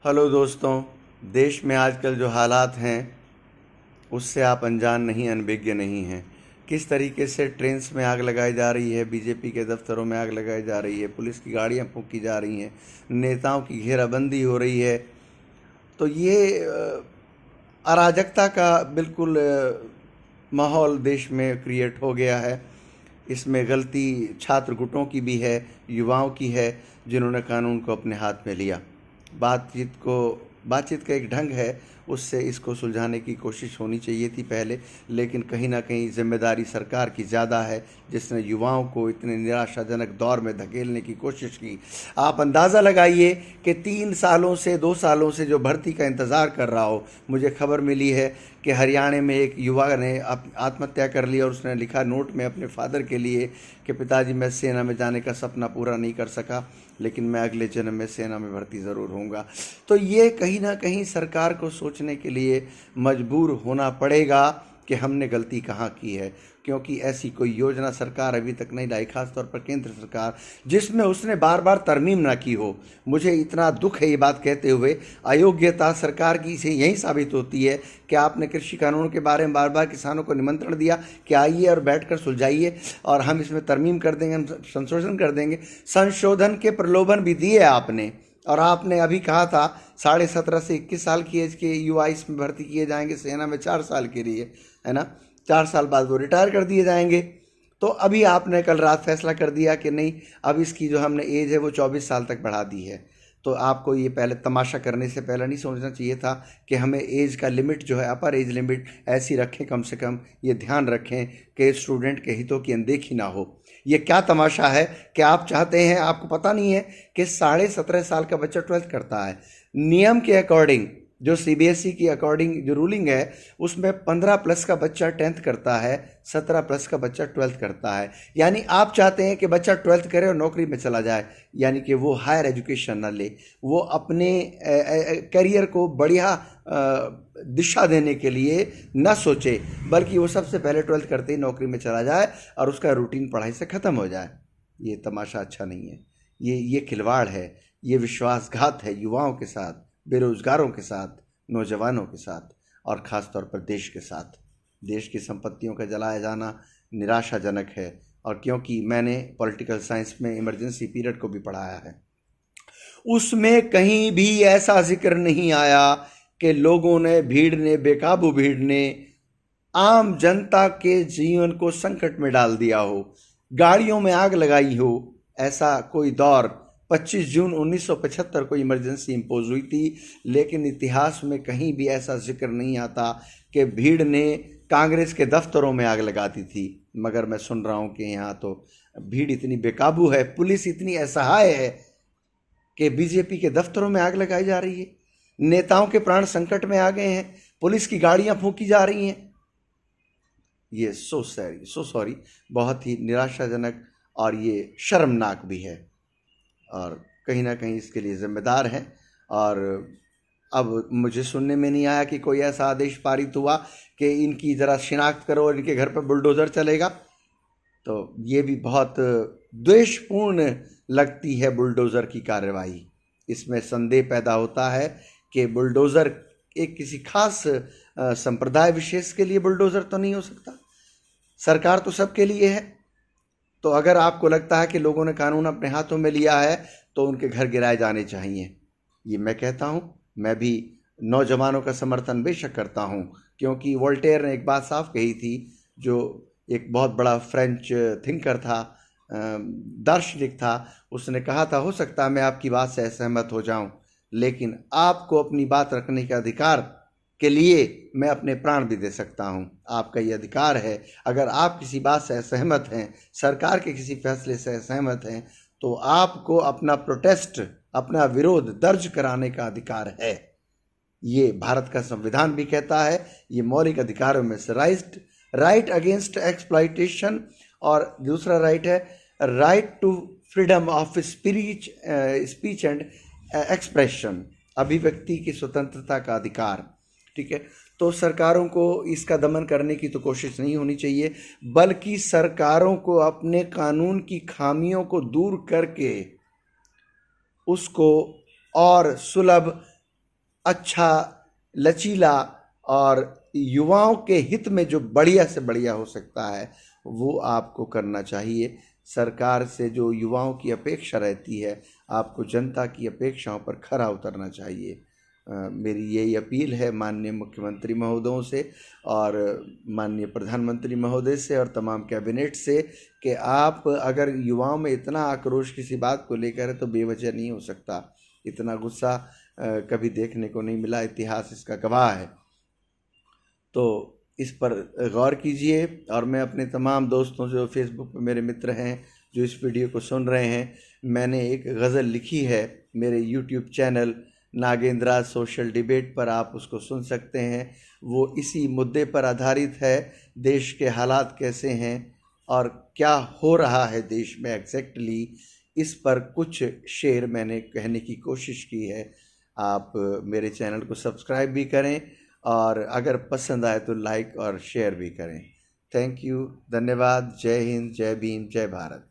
Hello दोस्तों। देश में आजकल जो हालात हैं उससे आप अनजान नहीं, अनभिज्ञ नहीं हैं। किस तरीके से ट्रेन्स में आग लगाई जा रही है, बीजेपी के दफ्तरों में आग लगाई जा रही है, पुलिस की गाड़ियां फूंकी जा रही हैं, नेताओं की घेराबंदी हो रही है। तो ये अराजकता का बिल्कुल माहौल देश में क्रिएट हो गया है। इसमें गलती छात्र गुटों की भी है, युवाओं की है, जिन्होंने कानून को अपने हाथ में लिया। बातचीत का एक ढंग है, उससे इसको सुलझाने की कोशिश होनी चाहिए थी पहले, लेकिन कहीं ना कहीं जिम्मेदारी सरकार की ज़्यादा है, जिसने युवाओं को इतने निराशाजनक दौर में धकेलने की कोशिश की। आप अंदाज़ा लगाइए कि 3 सालों से 2 सालों से जो भर्ती का इंतज़ार कर रहा हो। मुझे खबर मिली है कि हरियाणा में एक युवा ने आत्महत्या कर ली और उसने लिखा नोट में अपने फादर के लिए कि पिताजी, मैं सेना में जाने का सपना पूरा नहीं कर सका, लेकिन मैं अगले जन्म में सेना में भर्ती ज़रूर होऊंगा। तो ये कहीं ना कहीं सरकार को सोचने के लिए मजबूर होना पड़ेगा कि हमने गलती कहाँ की है, क्योंकि ऐसी कोई योजना सरकार अभी तक नहीं लाई, खासतौर पर केंद्र सरकार, जिसमें उसने बार बार तरमीम ना की हो। मुझे इतना दुख है ये बात कहते हुए। अयोग्यता सरकार की से यही साबित होती है कि आपने कृषि कानून के बारे में बार बार किसानों को निमंत्रण दिया कि आइए और बैठकर सुलझाइए और हम इसमें तरमीम कर देंगे, हम संशोधन कर देंगे। संशोधन के प्रलोभन भी दिए आपने, और आपने अभी कहा था 17.5 से 21 साल की एज के युवा इसमें भर्ती किए जाएंगे सेना में 4 साल के लिए, है ना। 4 साल बाद वो रिटायर कर दिए जाएंगे। तो अभी आपने कल रात फैसला कर दिया कि नहीं, अब इसकी जो हमने एज है वो 24 साल तक बढ़ा दी है। तो आपको ये पहले तमाशा करने से पहले नहीं सोचना चाहिए था कि हमें एज का लिमिट जो है, अपर एज लिमिट ऐसी रखें, कम से कम ये ध्यान रखें कि स्टूडेंट के हितों की अनदेखी ना हो। ये क्या तमाशा है कि आप चाहते हैं, आपको पता नहीं है कि 17.5 साल का बच्चा 12th करता है। नियम के अकॉर्डिंग, जो सीबीएसई की अकॉर्डिंग जो रूलिंग है, उसमें 15+ का बच्चा 10th करता है, 17+ का बच्चा 12th करता है। यानी आप चाहते हैं कि बच्चा 12th करे और नौकरी में चला जाए, यानी कि वो हायर एजुकेशन न ले, वो अपने करियर को बढ़िया दिशा देने के लिए न सोचे, बल्कि वो सबसे पहले 12th करते ही नौकरी में चला जाए और उसका रूटीन पढ़ाई से ख़त्म हो जाए। ये तमाशा अच्छा नहीं है। ये खिलवाड़ है, ये विश्वासघात है युवाओं के साथ, बेरोजगारों के साथ, नौजवानों के साथ, और ख़ास तौर पर देश के साथ। देश की संपत्तियों का जलाया जाना निराशाजनक है। और क्योंकि मैंने पॉलिटिकल साइंस में इमरजेंसी पीरियड को भी पढ़ाया है, उसमें कहीं भी ऐसा जिक्र नहीं आया कि लोगों ने, भीड़ ने, बेकाबू भीड़ ने आम जनता के जीवन को संकट में डाल दिया हो, गाड़ियों में आग लगाई हो। ऐसा कोई दौर 25 जून 1975 को इमरजेंसी इम्पोज हुई थी, लेकिन इतिहास में कहीं भी ऐसा जिक्र नहीं आता कि भीड़ ने कांग्रेस के दफ्तरों में आग लगाती थी। मगर मैं सुन रहा हूँ कि यहाँ तो भीड़ इतनी बेकाबू है, पुलिस इतनी असहाय है कि बीजेपी के दफ्तरों में आग लगाई जा रही है। नेताओं के प्राण संकट में आ गए हैं, पुलिस की गाड़ियां फूंकी जा रही हैं। ये सो सॉरी, बहुत ही निराशाजनक और ये शर्मनाक भी है, और कहीं ना कहीं इसके लिए जिम्मेदार हैं। और अब मुझे सुनने में नहीं आया कि कोई ऐसा आदेश पारित हुआ कि इनकी ज़रा शिनाख्त करो और इनके घर पर बुलडोज़र चलेगा। तो ये भी बहुत द्वेषपूर्ण लगती है बुलडोज़र की कार्रवाई। इसमें संदेह पैदा होता है कि बुलडोज़र एक किसी खास संप्रदाय विशेष के लिए बुलडोज़र तो नहीं हो सकता, सरकार तो सबके लिए है। तो अगर आपको लगता है कि लोगों ने कानून अपने हाथों में लिया है तो उनके घर गिराए जाने चाहिए। ये मैं कहता हूँ। मैं भी नौजवानों का समर्थन बेशक करता हूँ, क्योंकि वोल्टेयर ने एक बात साफ कही थी, जो एक बहुत बड़ा फ्रेंच थिंकर था, दार्शनिक था। उसने कहा था, हो सकता है मैं आपकी बात से असहमत हो जाऊं, लेकिन आपको अपनी बात रखने का अधिकार के लिए मैं अपने प्राण भी दे सकता हूं। आपका ये अधिकार है। अगर आप किसी बात से असहमत हैं, सरकार के किसी फैसले से असहमत हैं, तो आपको अपना प्रोटेस्ट, अपना विरोध दर्ज कराने का अधिकार है। ये भारत का संविधान भी कहता है। ये मौलिक अधिकारों में से राइट अगेंस्ट एक्सप्लॉइटेशन, और दूसरा राइट है right to freedom of speech and expression, अभिव्यक्ति की स्वतंत्रता का अधिकार। ठीक है। तो सरकारों को इसका दमन करने की तो कोशिश नहीं होनी चाहिए, बल्कि सरकारों को अपने कानून की खामियों को दूर करके उसको और सुलभ, अच्छा, लचीला और युवाओं के हित में जो बढ़िया से बढ़िया हो सकता है वो आपको करना चाहिए। सरकार से जो युवाओं की अपेक्षा रहती है, आपको जनता की अपेक्षाओं पर खरा उतरना चाहिए। मेरी यही अपील है माननीय मुख्यमंत्री महोदयों से और माननीय प्रधानमंत्री महोदय से और तमाम कैबिनेट से कि आप अगर युवाओं में इतना आक्रोश किसी बात को लेकर है तो बेवजह नहीं हो सकता। इतना गुस्सा कभी देखने को नहीं मिला, इतिहास इसका गवाह है। तो इस पर गौर कीजिए और मैं अपने तमाम दोस्तों जो फेसबुक पे मेरे मित्र हैं, जो इस वीडियो को सुन रहे हैं, मैंने एक गज़ल लिखी है मेरे YouTube channel Nagendra social debate पर, आप उसको सुन सकते हैं। वो इसी मुद्दे पर आधारित है, देश के हालात कैसे हैं और क्या हो रहा है देश में एग्जैक्टली, इस पर कुछ शेर मैंने कहने की कोशिश की है। आप मेरे चैनल को सब्सक्राइब भी करें और अगर पसंद आए तो लाइक और शेयर भी करें। थैंक यू, धन्यवाद। जय हिंद, जय भीम, जय भारत।